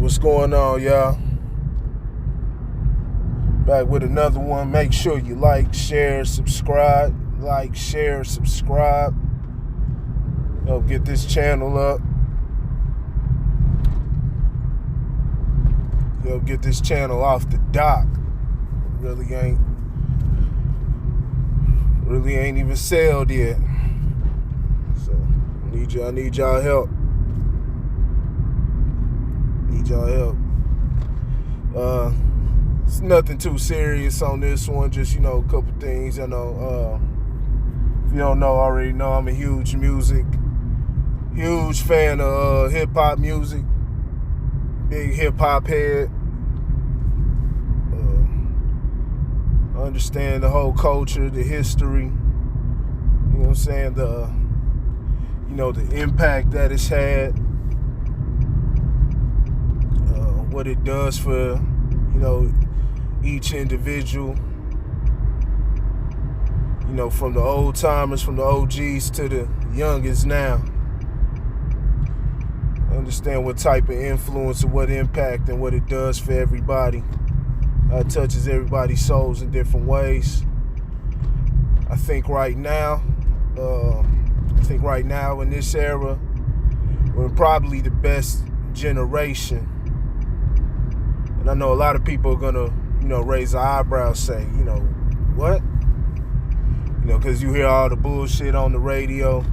What's going on, y'all? Back with another one. Make sure you like, share, subscribe. Like, share, subscribe. Help get this channel up. Help get this channel off the dock. Really ain't even sailed yet. So I need y'all help. It's nothing too serious on this one, just a couple things. If you don't know, already know I'm a huge fan of hip-hop music, big hip-hop head. I understand the whole culture, the history, you know what I'm saying, the impact that it's had, what it does for, each individual, from the old timers, from the OGs to the youngest now. Understand what type of influence and what impact and what it does for everybody. It touches everybody's souls in different ways. I think right now in this era, we're probably the best generation. And I know a lot of people are gonna, raise their eyebrows, say, what? Because you hear all the bullshit on the radio,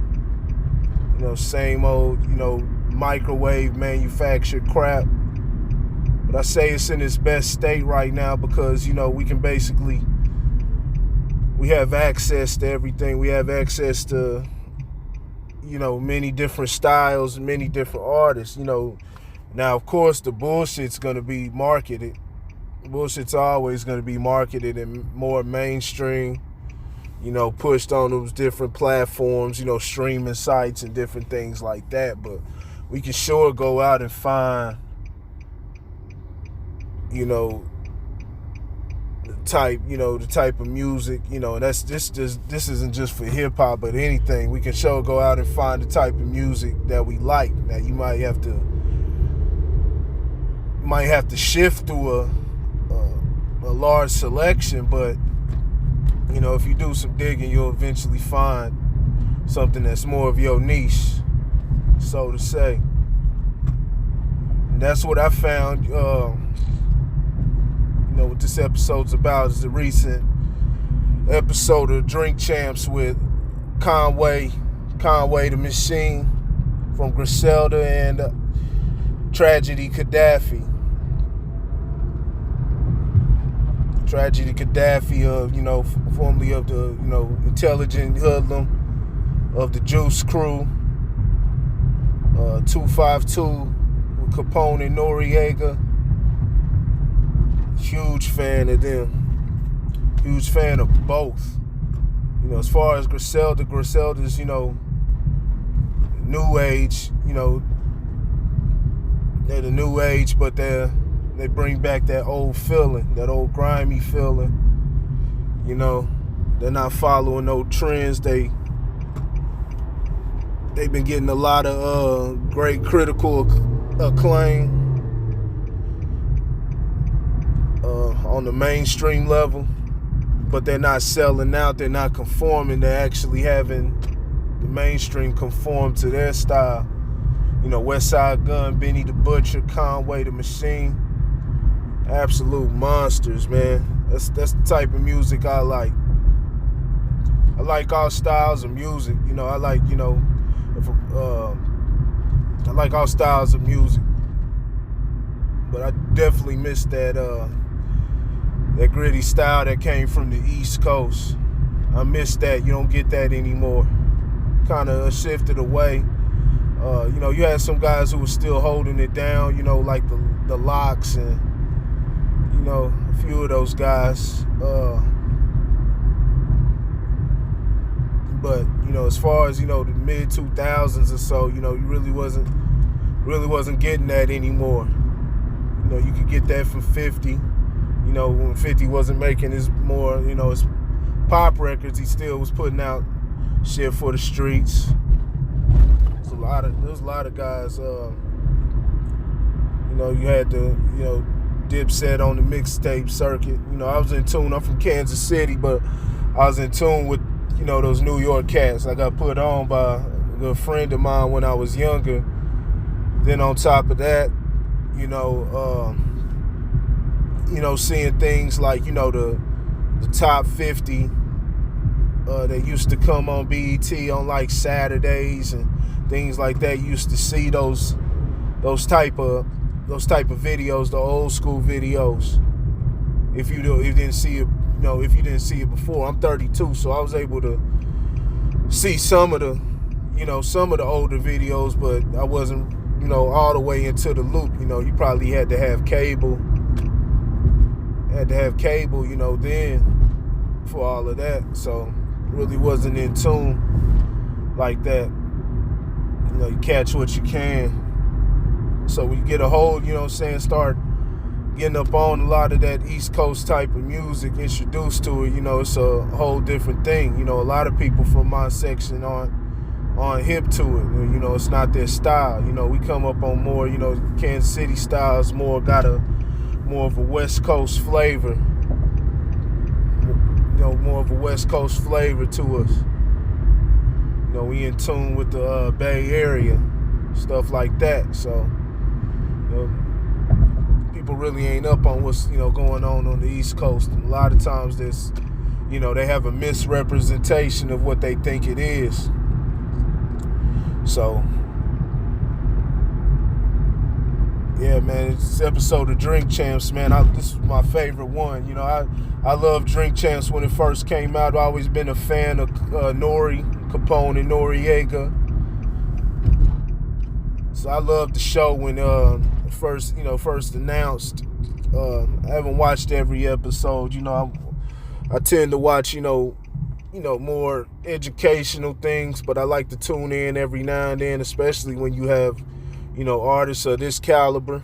same old, microwave manufactured crap. But I say it's in its best state right now because, we have access to everything. We have access to, many different styles and many different artists, Now, of course, the bullshit's going to be marketed. Bullshit's always going to be marketed and more mainstream, pushed on those different platforms, streaming sites and different things like that. But we can sure go out and find, the type of music, and that's this isn't just for hip hop, but anything. We can sure go out and find the type of music that we like. Now you might have to shift through a large selection, but if you do some digging, you'll eventually find something that's more of your niche, so to say. And that's what I found. What this episode's about is the recent episode of Drink Champs with Conway the Machine from Griselda and Tragedy Khadafi. Tragedy Khadafi, formerly of the, intelligent hoodlum of the Juice Crew, 252 with Capone and Noriega. Huge fan of them. Huge fan of both. As far as Griselda's, new age, they're the new age, but they bring back that old feeling, that old grimy feeling. They're not following no trends. They've been getting a lot of great critical acclaim on the mainstream level, but they're not selling out. They're not conforming. They're actually having the mainstream conform to their style. Westside Gun, Benny the Butcher, Conway the Machine. Absolute monsters, man. That's the type of music I like. I like all styles of music. I like, I like all styles of music. But I definitely miss that gritty style that came from the East Coast. I miss that. You don't get that anymore. Kind of shifted away. You had some guys who were still holding it down, like the Locks and, a few of those guys. But, as far as, the mid 2000s or so, you really wasn't getting that anymore. You could get that from 50. When 50 wasn't making his more, his pop records, he still was putting out shit for the streets. There's a lot of guys, You had the, Dipset on the mixtape circuit. I was in tune. I'm from Kansas City, but I was in tune with, those New York cats. I got put on by a good friend of mine when I was younger. Then on top of that, seeing things like, the top 50 that used to come on BET on like Saturdays and things like that. You used to see those type of videos, the old school videos. If you didn't see it, if you didn't see it before. I'm 32, so I was able to see some of the older videos, but I wasn't, all the way into the loop. You probably had to have cable. Then for all of that. So really wasn't in tune like that. You catch what you can. So when you get a hold, start getting up on a lot of that East Coast type of music, introduced to it, it's a whole different thing. A lot of people from my section aren't hip to it. It's not their style. We come up on more, Kansas City styles more of a West Coast flavor. More of a West Coast flavor to us. We in tune with the Bay Area, stuff like that. So, people really ain't up on what's, going on the East Coast. And a lot of times there's, they have a misrepresentation of what they think it is. So, yeah, man, this episode of Drink Champs, man, this is my favorite one. I love Drink Champs when it first came out. I've always been a fan of NORE, Capone and Noriega. So I loved the show when first announced. I haven't watched every episode. I tend to watch, more educational things, but I like to tune in every now and then, especially when you have, artists of this caliber.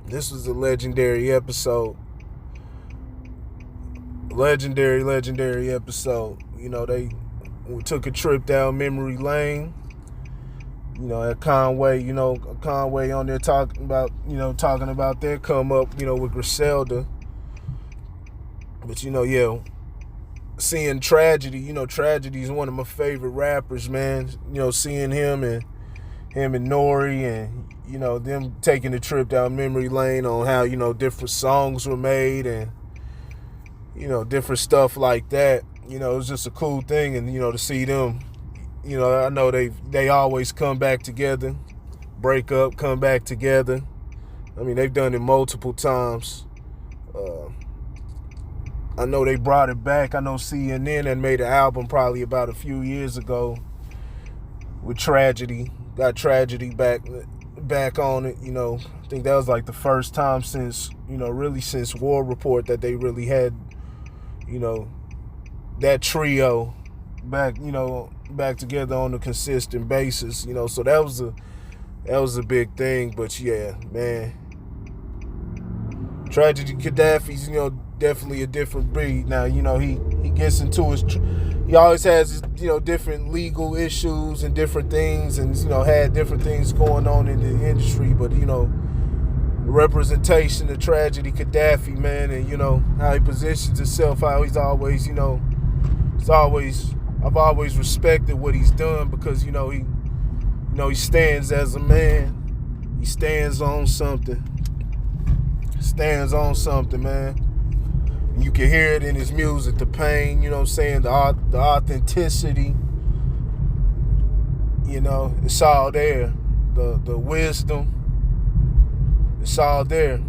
This was a legendary episode. Legendary episode. They took a trip down memory lane. At Conway, Conway on there talking about their come up, with Griselda. But seeing Tragedy, Tragedy is one of my favorite rappers, man. Seeing him and NORE and, them taking the trip down memory lane on how, different songs were made and, different stuff like that. It was just a cool thing. And, to see them, I know they always come back together, break up, come back together. I mean, they've done it multiple times. I know they brought it back. I know CNN had made an album probably about a few years ago with Tragedy. Got Tragedy back on it. I think that was like the first time since, really since War Report that they really had, that trio back together on a consistent basis. So that was a big thing. But yeah, man, Tragedy Khadafi's, definitely a different breed. Now, he gets into he always has, different legal issues and different things and, had different things going on in the industry. But, the representation of Tragedy Khadafi, man, and, how he positions himself, how he's always, I've always respected what he's done because, he stands as a man. He stands on something. Man. You can hear it in his music, the pain, the authenticity, it's all there. The wisdom, it's all there.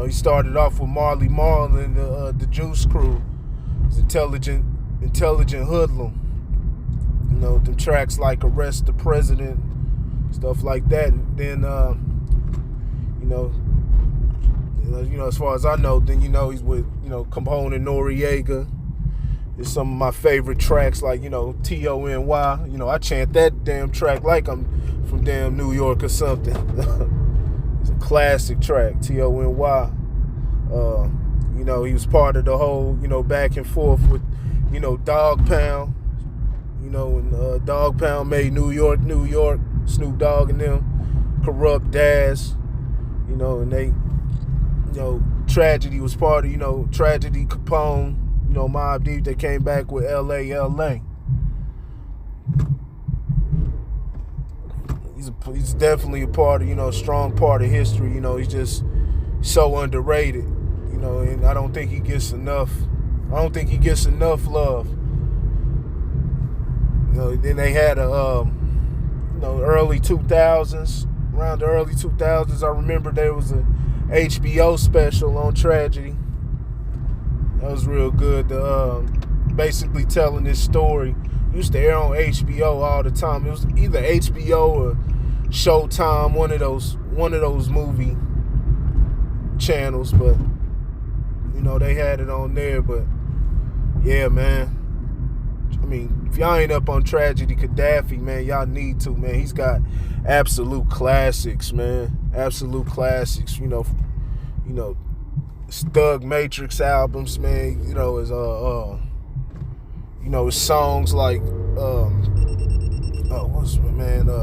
He started off with Marley Marl and the Juice Crew. It's intelligent hoodlum. Them tracks like Arrest the President, stuff like that. And then, as far as I know, then he's with Capone and Noriega. There's some of my favorite tracks like T.O.N.Y. I chant that damn track like I'm from damn New York or something. It's a classic track, T.O.N.Y. He was part of the whole back and forth with Dog Pound. And Dog Pound made New York, Snoop Dogg and them. corrupt Daz, and they, Tragedy was part of, Tragedy, Capone, Mobb Deep. They came back with L.A. He's definitely a part of, strong part of history. He's just so underrated, and I don't think he gets enough. I don't think he gets enough love. Then they had early 2000s. Around the early 2000s, I remember there was a HBO special on Tragedy. That was real good. Basically telling this story. Used to air on HBO all the time. It was either HBO or Showtime, one of those movie channels, but they had it on there. But yeah, man. I mean, if y'all ain't up on Tragedy, Khadafi, man, y'all need to, man. He's got absolute classics, man. Absolute classics. Thug Matrix albums, man. His songs like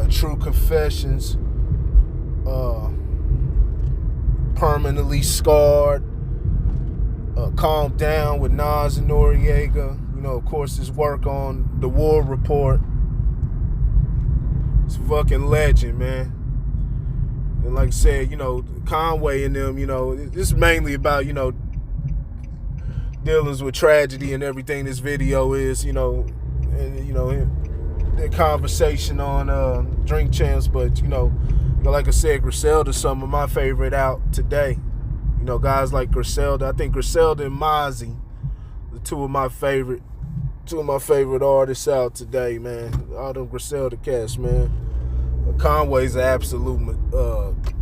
True Confessions, Permanently Scarred, Calm Down with Nas and Noriega. Of course, his work on the War Report. It's a fucking legend, man. And like I said, Conway and them, this is mainly about, dealings with tragedy and everything this video is, and, their conversation on Drink Champs. But, like I said, Griselda's some of my favorite out today. Guys like Griselda. I think Griselda and Mozzie, the two of my favorite artists out today, man. All them Griselda cats, man. Conway's an absolute,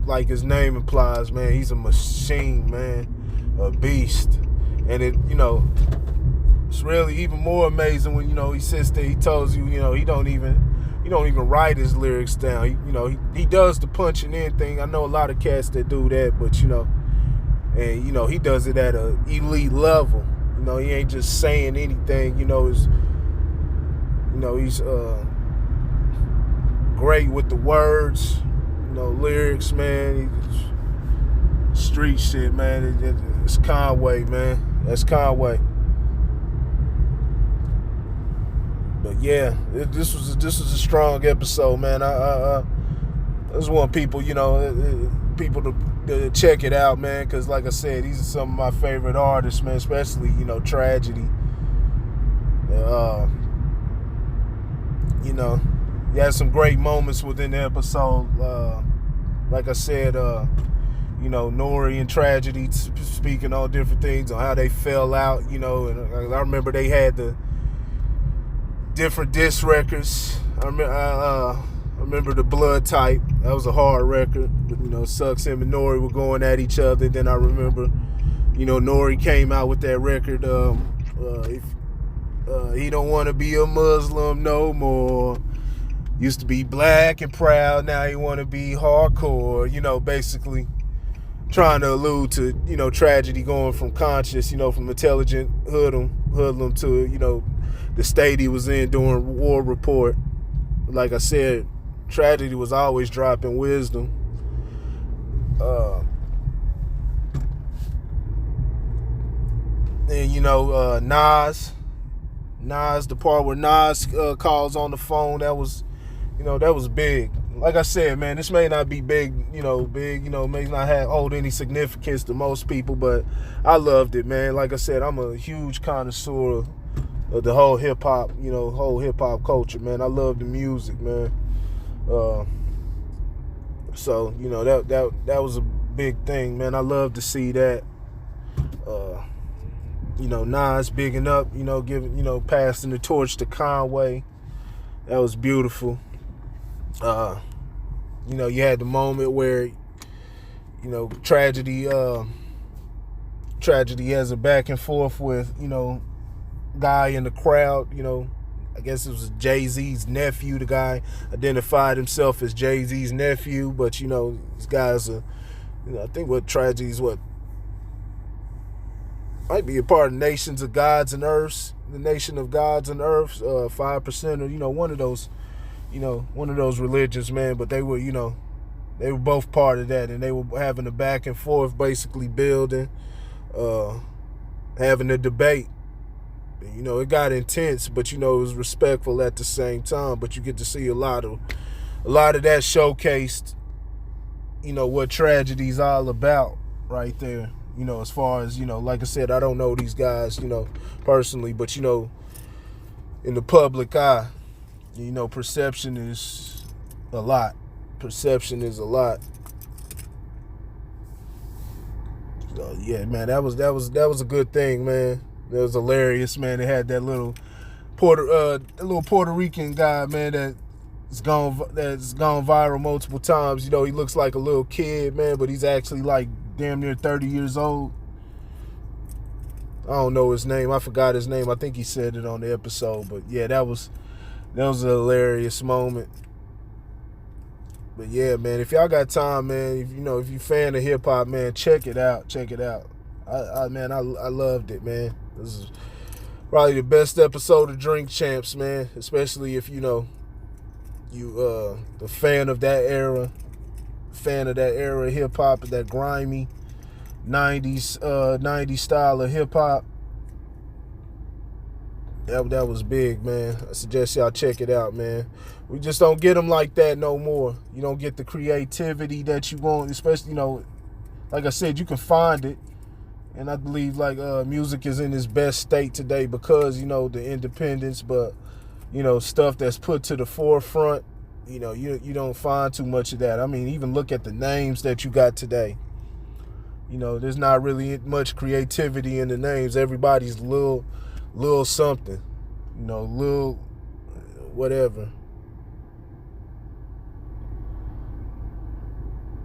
like his name implies, man. He's a machine, man, a beast. And it's really even more amazing when he sits there. He tells you, he don't even write his lyrics down. He does the punching in thing. I know a lot of cats that do that, but and he does it at an elite level. He ain't just saying anything. He's great with the words, lyrics, man. Street shit, man. It's Conway, man. That's Conway. But yeah, this was a strong episode, man. I just want people, people to check it out, man, because like I said, these are some of my favorite artists, man, especially, Tragedy. You had some great moments within the episode. Like I said, NORE and Tragedy speaking on different things, on how they fell out, and I remember they had the different diss records. I remember the Blood Type. That was a hard record. But, Sucks him and NORE were going at each other. Then I remember, NORE came out with that record, if he don't want to be a Muslim no more. Used to be black and proud, now he want to be hardcore. Basically trying to allude to, Tragedy going from conscious, from intelligent hoodlum to, the state he was in during War Report. Like I said, Tragedy was always dropping wisdom. And Nas, the part where Nas calls on the phone, that was big. Like I said, man, this may not be big, may not hold any significance to most people, but I loved it, man. Like I said, I'm a huge connoisseur of the whole hip hop, culture, man. I love the music, man. So, that was a big thing, man. I love to see that. Nas bigging up, giving, passing the torch to Conway. That was beautiful. You had the moment where, Tragedy has a back and forth with, guy in the crowd, I guess it was Jay-Z's nephew. The guy identified himself as Jay-Z's nephew, but these guys are, I think what Tragedy's might be a part of Nations of Gods and Earths, the Nation of Gods and Earths, 5%, or one of those religions, man. But they were, They were both part of that, and they were having a back and forth, basically building, having a debate. You know, it got intense, but you know, it was respectful at the same time. But you get to see a lot of that showcased, you know, what tragedy's all about right there. You know, as far as, you know, like I said, I don't know these guys, you know, personally, but you know, in the public eye, you know, perception is a lot. Perception is a lot. So, yeah, man, that was a good thing, man. That was hilarious, man. They had that little Puerto Rican guy, man, that's gone viral multiple times. You know, he looks like a little kid, man, but he's actually like damn near 30 years old. I don't know his name. I forgot his name. I think he said it on the episode, but yeah, that was a hilarious moment. But yeah, man, if y'all got time, man, if you fan of hip hop, man, check it out. Check it out. I loved it, man. This is probably the best episode of Drink Champs, man. Especially if you a fan of that era, of hip hop, that grimy 90s style of hip hop. That was big, man. I suggest y'all check it out, man. We just don't get them like that no more. You don't get the creativity that you want, especially, you know, like I said, you can find it. And I believe like music is in its best state today because, you know, the independence, but, you know, stuff that's put to the forefront, you know, you don't find too much of that. I mean, even look at the names that you got today. You know, there's not really much creativity in the names. Everybody's little something, you know, little whatever.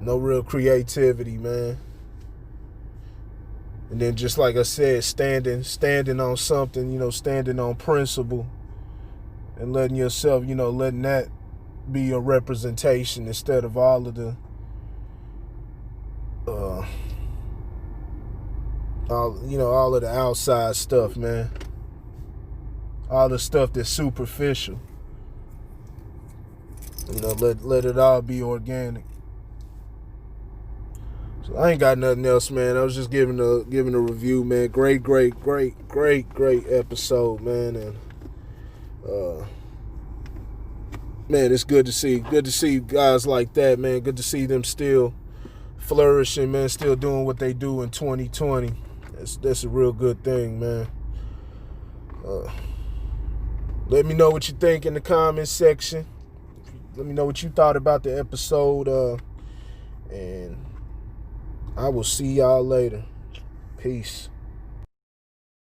No real creativity, man. And then just like I said, standing on something, you know, standing on principle and letting yourself, you know, letting that be your representation instead of all of the all of the outside stuff, man. All the stuff that's superficial. You know, let it all be organic. So I ain't got nothing else, man. I was just giving a review, man. Great episode, man. And man, it's good to see guys like that, man. Good to see them still flourishing, man. Still doing what they do in 2020. That's a real good thing, man. Let me know what you think in the comments section. Let me know what you thought about the episode. And I will see y'all later. Peace.